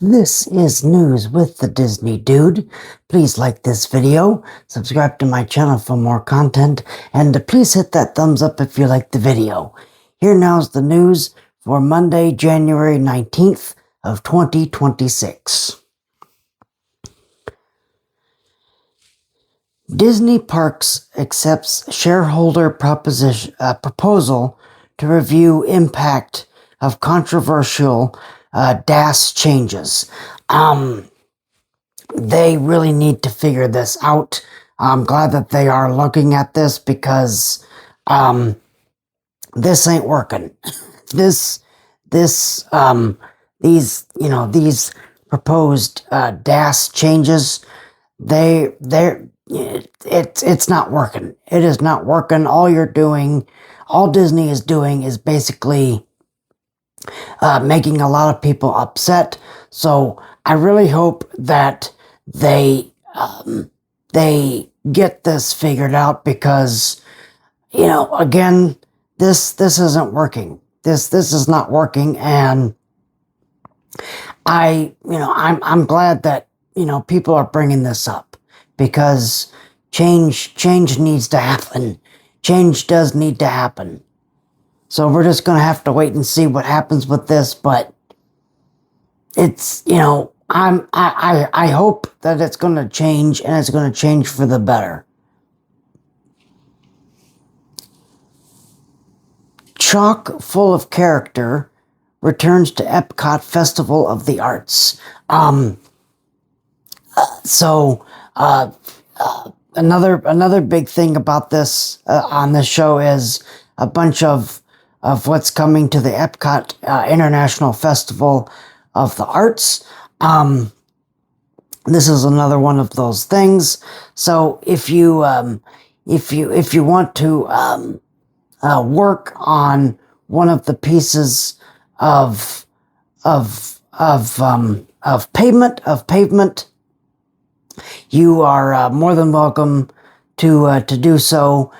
This is News with the Disney Dude. Please like this video, subscribe to my channel for more content, and please hit that thumbs up if you like the video. Here now's the news for Monday, January 19th of 2026. Disney Parks accepts shareholder proposal to review impact of controversial DAS changes. They really need to figure this out. I'm glad that they are looking at this because this ain't working. These proposed DAS changes, it's not working. It is not working. All Disney is doing is basically making a lot of people upset. So I really hope that they get this figured out because, again, this isn't working. This is not working, and I'm glad that people are bringing this up because change needs to happen. Change does need to happen. So we're just going to have to wait and see what happens with this, but it's, I hope that it's going to change, and it's going to change for the better. Chock full of character returns to Epcot Festival of the Arts. Another big thing about this on this show is a bunch of what's coming to the Epcot International Festival of the Arts. This is another one of those things. So if you want to work on one of the pieces of pavement, you are more than welcome to do so.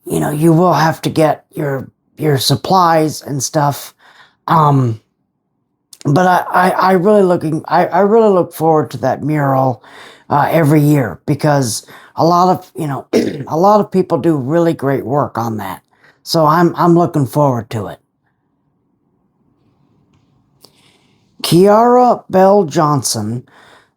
You will have to get your supplies and stuff. But I really look forward to that mural every year because a lot of people do really great work on that. So I'm looking forward to it. Kiara Bell Johnson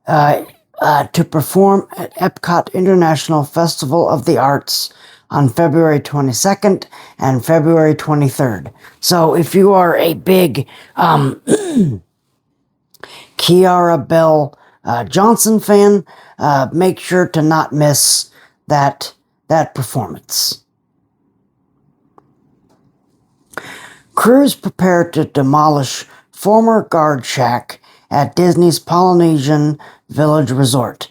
to perform at Epcot International Festival of the Arts on February 22nd and February 23rd. So if you are a big Kiara Bell Johnson fan, make sure to not miss that performance. Crews prepare to demolish former guard shack at Disney's Polynesian Village Resort.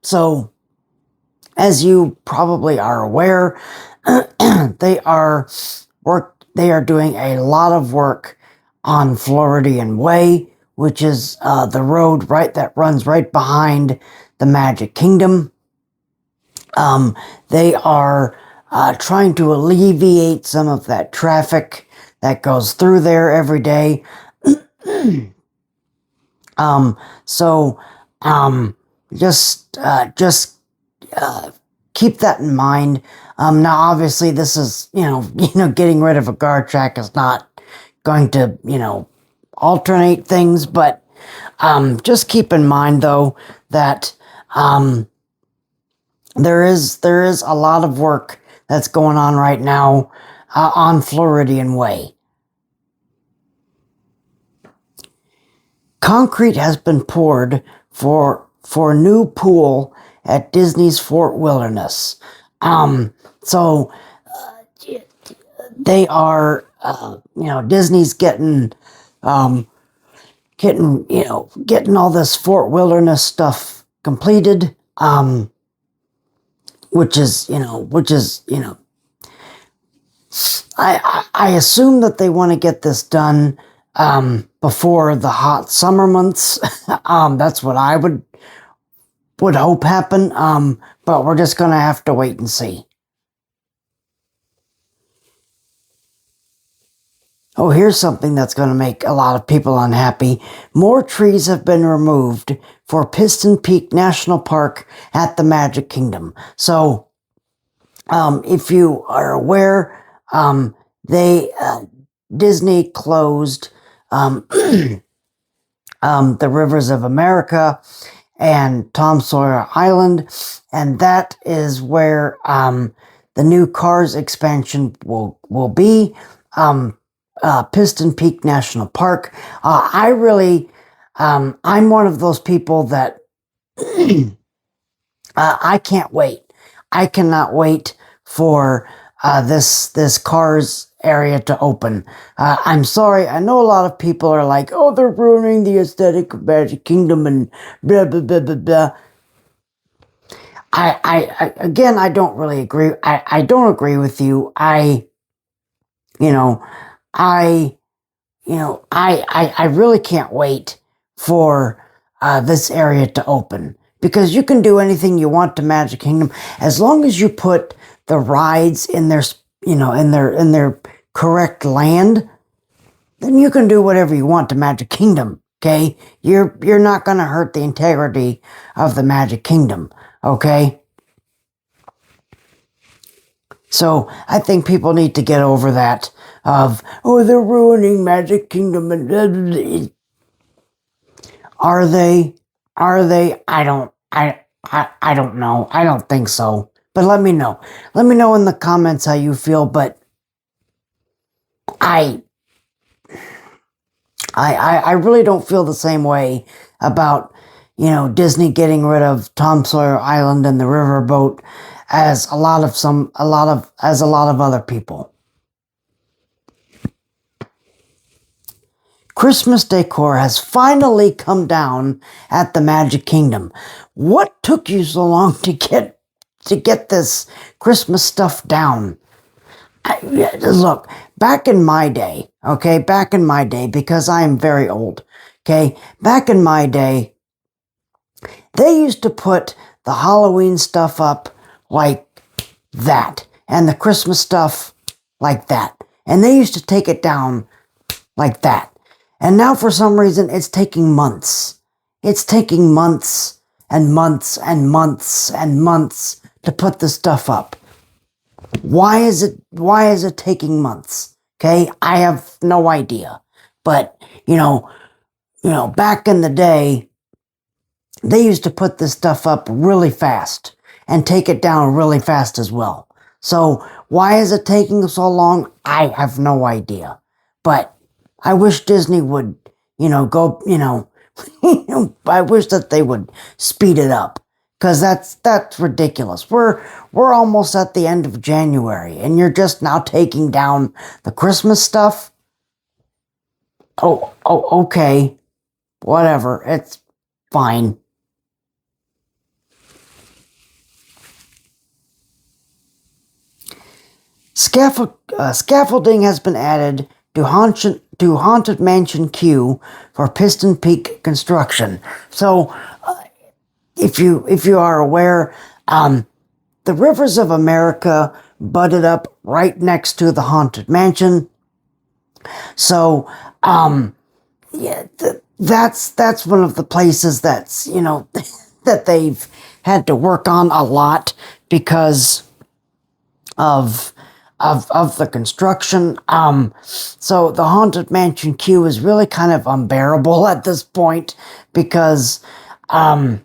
So, as you probably are aware, they are doing a lot of work on Floridian Way, which is the road that runs right behind the Magic Kingdom. They are trying to alleviate some of that traffic that goes through there every day. Just keep that in mind. Now, obviously, this is getting rid of a guard shack is not going to alternate things, but just keep in mind though that there is a lot of work that's going on right now on Floridian Way. Concrete has been poured for a new pool at Disney's Fort Wilderness. So they are, Disney's getting all this Fort Wilderness stuff completed. Which is, I assume that they want to get this done before the hot summer months. That's what I would hope happen. But we're just going to have to wait and see. Oh, here's something that's going to make a lot of people unhappy. More trees have been removed for Piston Peak National Park at the Magic Kingdom. So, if you are aware, they Disney closed the Rivers of America and Tom Sawyer Island, and that is where the new Cars expansion will be. Piston Peak National Park. I'm one of those people that I can't wait. I cannot wait for this Cars area to open. I'm sorry. I know a lot of people are like, oh, they're ruining the aesthetic of Magic Kingdom and blah, blah, blah, blah, blah. Again, I don't really agree. I don't agree with you. You know, I, I really can't wait for this area to open, because you can do anything you want to Magic Kingdom as long as you put the rides in their, in their correct land. Then you can do whatever you want to Magic Kingdom. Okay, you're not going to hurt the integrity of the Magic Kingdom. Okay. So I think people need to get over that of, oh, they're ruining Magic Kingdom. And are they? Are they? I don't know. I don't think so. But let me know. Let me know in the comments how you feel. But I really don't feel the same way about, Disney getting rid of Tom Sawyer Island and the riverboat as a lot of other people. Christmas decor has finally come down at the Magic Kingdom. What took you so long to get this Christmas stuff down? Look, back in my day, because I am very old, back in my day, they used to put the Halloween stuff up like that, and the Christmas stuff like that, and they used to take it down like that. And now for some reason it's taking months. It's taking months and months and months and months to put the stuff up. Why is it taking months? Okay, I have no idea. But back in the day, they used to put this stuff up really fast and take it down really fast as well. So why is it taking so long? I have no idea. But I wish Disney would, go, I wish that they would speed it up, because that's ridiculous. We're almost at the end of January, and you're just now taking down the Christmas stuff. Oh, okay, whatever, it's fine. Scaffolding has been added to Haunted Mansion queue for Piston Peak construction. So, if you are aware, the Rivers of America butted up right next to the Haunted Mansion. So, that's one of the places that's, that they've had to work on a lot because of the construction. So the Haunted Mansion queue is really kind of unbearable at this point because of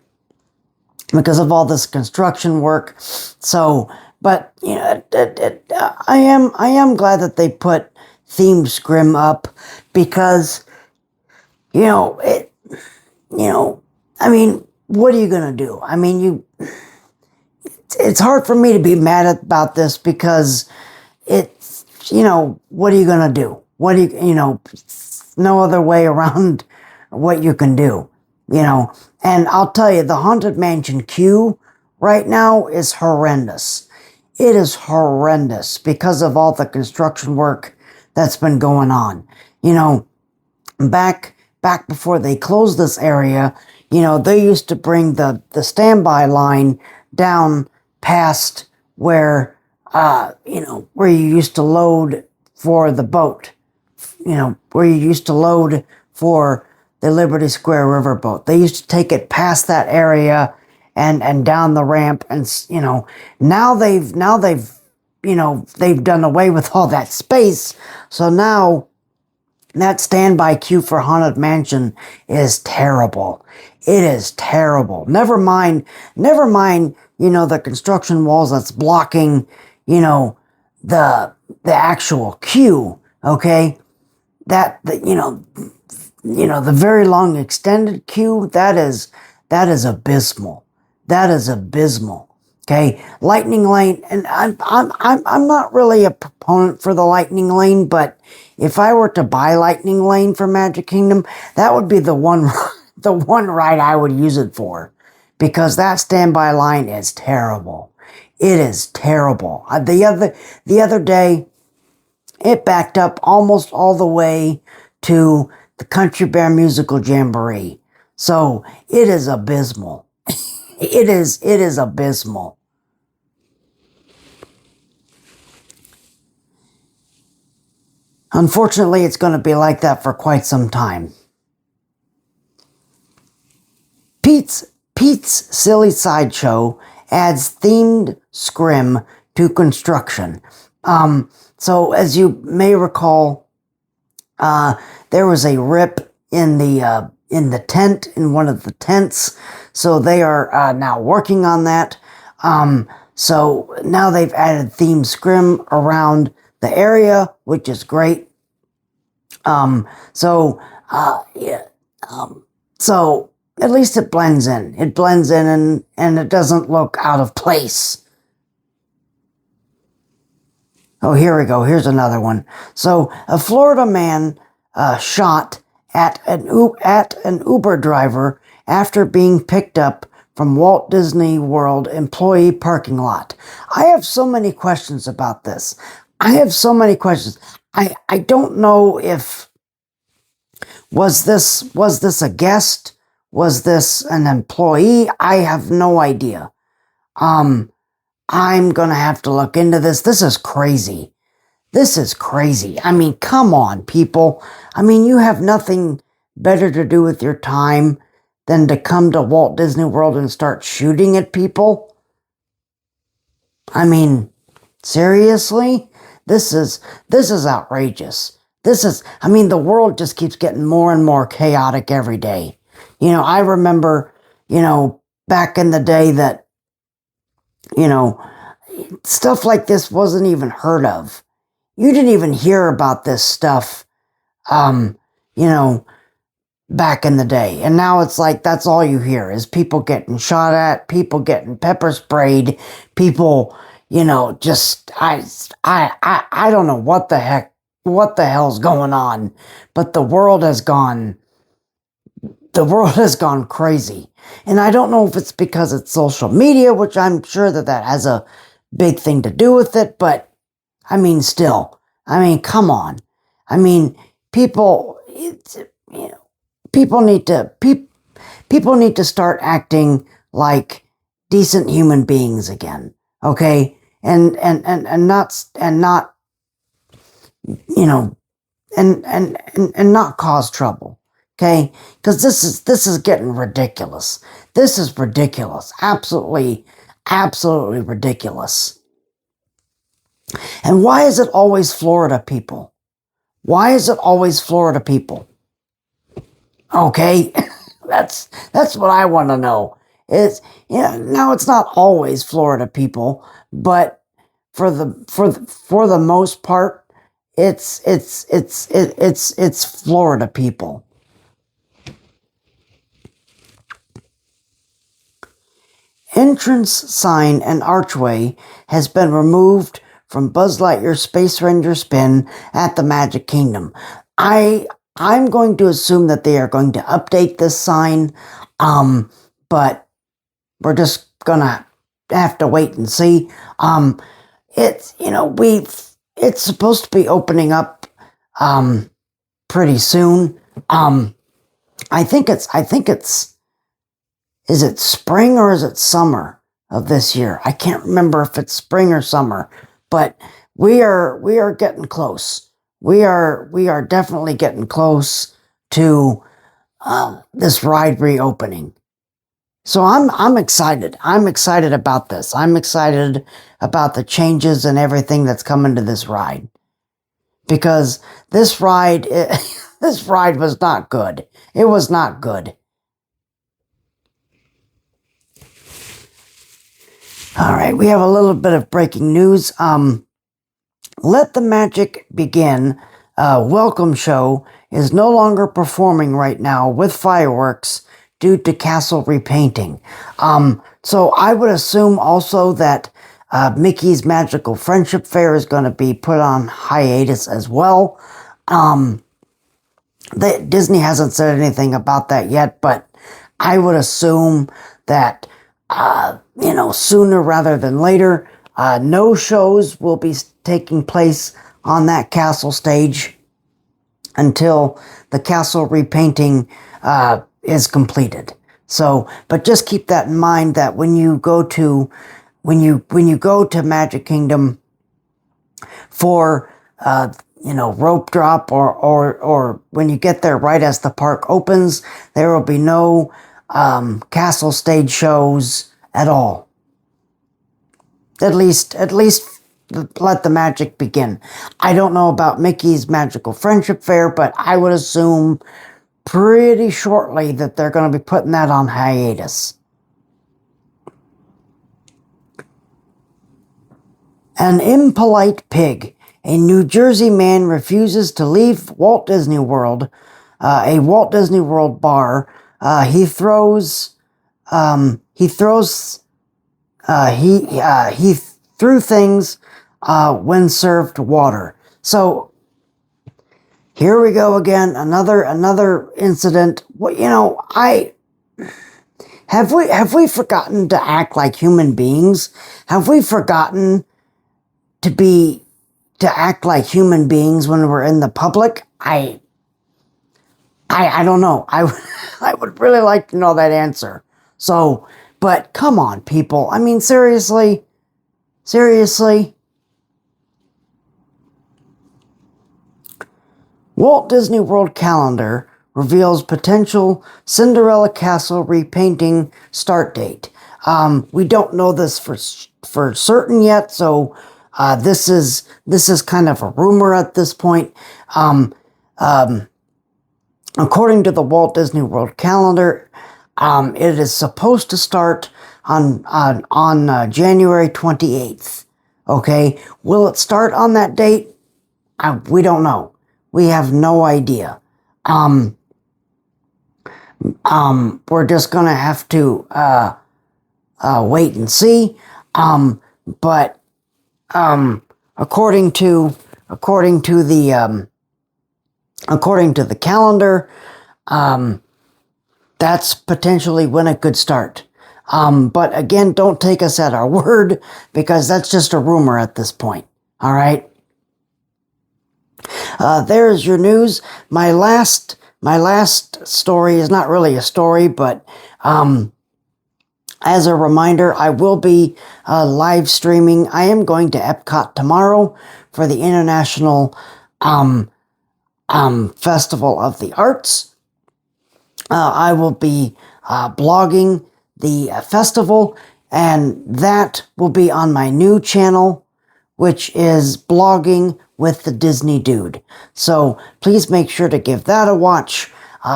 all this construction work. So, but I am glad that they put themed scrim up, because I mean, what are you gonna do? I mean, it's hard for me to be mad about this, because it's, what are you going to do? What do no other way around what you can do, And I'll tell you, the Haunted Mansion queue right now is horrendous. It is horrendous because of all the construction work that's been going on. Back before they closed this area, they used to bring the standby line down past where, where you used to load for the boat, where you used to load for the Liberty Square riverboat. They used to take it past that area and down the ramp, and now they've done away with all that space. So now that standby queue for Haunted Mansion is terrible. It is terrible. Never mind, the construction walls that's blocking, the actual queue, okay? The very long extended queue, that is abysmal. That is abysmal. Okay, lightning lane, and I'm not really a proponent for the lightning lane, but if I were to buy lightning lane for Magic Kingdom, that would be the one the one ride I would use it for, because that standby line is terrible. It is terrible. The other day, it backed up almost all the way to the Country Bear Musical Jamboree. So it is abysmal. It is abysmal. Unfortunately, it's going to be like that for quite some time. Pete's Silly Sideshow adds themed scrim to construction. So as you may recall, there was a rip in the tent, in one of the tents. So they are now working on that. So now they've added themed scrim around the area, which is great. So at least it blends in. It blends in and it doesn't look out of place. Oh, here we go. Here's another one. So a Florida man shot at an Uber driver after being picked up from Walt Disney World employee parking lot. I have so many questions about this. I don't know if was this a guest? Was this an employee? I have no idea. I'm gonna have to look into this. This is crazy. This is crazy. I mean, come on, people. I mean, you have nothing better to do with your time than to come to Walt Disney World and start shooting at people. I mean, seriously? This is outrageous. The world just keeps getting more and more chaotic every day. I remember, back in the day that, stuff like this wasn't even heard of. You didn't even hear about this stuff, back in the day. And now it's like, that's all you hear is people getting shot at, people getting pepper sprayed, people, just, I don't know what the hell's going on, but the world has gone crazy. And I don't know if it's because it's social media, which I'm sure that has a big thing to do with it, but still, come on. People need to start acting like decent human beings again, okay? And not cause trouble, okay? Because this is getting ridiculous. This is ridiculous. Absolutely ridiculous. And why is it always Florida people? Why is it always Florida people? Okay, that's what I want to know. Now it's not always Florida people, but for the most part, it's Florida people. Entrance sign and archway has been removed from Buzz Lightyear Space Ranger Spin at the Magic Kingdom. I'm going to assume that they are going to update this sign, but we're just gonna have to wait and see. It's supposed to be opening up pretty soon. I think it's is it spring or is it summer of this year? I can't remember if it's spring or summer, but we are getting close. we are definitely getting close to this ride reopening. So I'm excited. I'm excited about this. I'm excited about the changes and everything that's coming to this ride, because this ride this ride was not good. It was not good. All right, we have a little bit of breaking news. Let the Magic Begin welcome show is no longer performing right now with fireworks due to castle repainting. So I would assume also that Mickey's Magical Friendship Fair is going to be put on hiatus as well. Disney hasn't said anything about that yet, but I would assume that, sooner rather than later, no shows will be taking place on that castle stage until the castle repainting is completed. So, but just keep that in mind, that when you go to Magic Kingdom for rope drop, or when you get there right as the park opens, there will be no castle stage shows at all. At least let the magic begin. I don't know about Mickey's Magical Friendship Fair, but I would assume pretty shortly that they're going to be putting that on hiatus. An impolite pig. A New Jersey man refuses to leave Walt Disney World, a Walt Disney World bar. He threw things when served water. So here we go again. Another incident. Well, have we forgotten to act like human beings? Have we forgotten to act like human beings when we're in the public? I don't know. I would really like to know that answer. So, but come on, people. I mean, seriously. Walt Disney World calendar reveals potential Cinderella Castle repainting start date. We don't know this for certain yet, so this is kind of a rumor at this point. According to the Walt Disney World calendar, it is supposed to start on January 28th. Okay, will it start on that date? We don't know. We have no idea. We're just gonna have to wait and see. But according to the calendar, that's potentially when it could start. But again, don't take us at our word, because that's just a rumor at this point. All right. There's your news. My last story is not really a story, but as a reminder, I will be live streaming. I am going to Epcot tomorrow for the International Festival of the Arts. I will be blogging the festival, and that will be on my new channel, which is Blogging with the Disney Dude. So please make sure to give that a watch.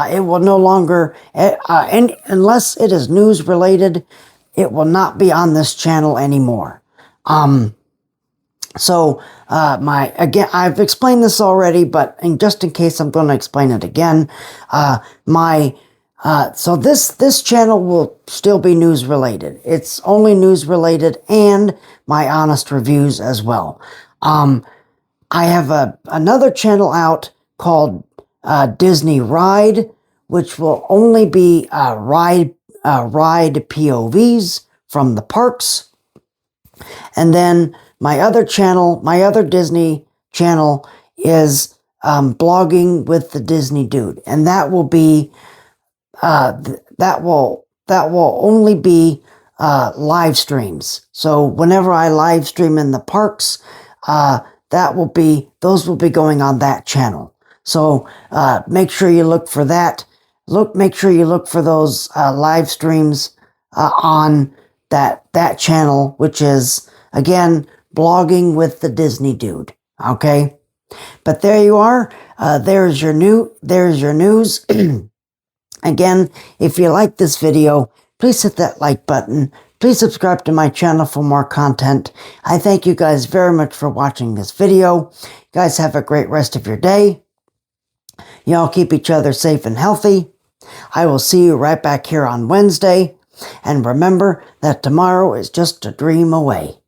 It will no longer, and unless it is news related, it will not be on this channel anymore. So I've explained this already, but just in case, I'm going to explain it again. So this channel will still be news related. It's only news related, and my honest reviews as well. I have another channel out called Disney Ride, which will only be ride POVs from the parks. And then my other Disney channel is Blogging with the Disney Dude, and that will be that will only be live streams. So whenever I live stream in the parks, those will be going on that channel. So make sure you look for that. Make sure you look for those live streams on that channel, which is again blogging with the Disney Dude. Okay, but there you are. There's your news. Again, if you like this video, please hit that like button. Please subscribe to my channel for more content. I thank you guys very much for watching this video. You guys have a great rest of your day. Y'all keep each other safe and healthy. I will see you right back here on Wednesday. And remember that tomorrow is just a dream away.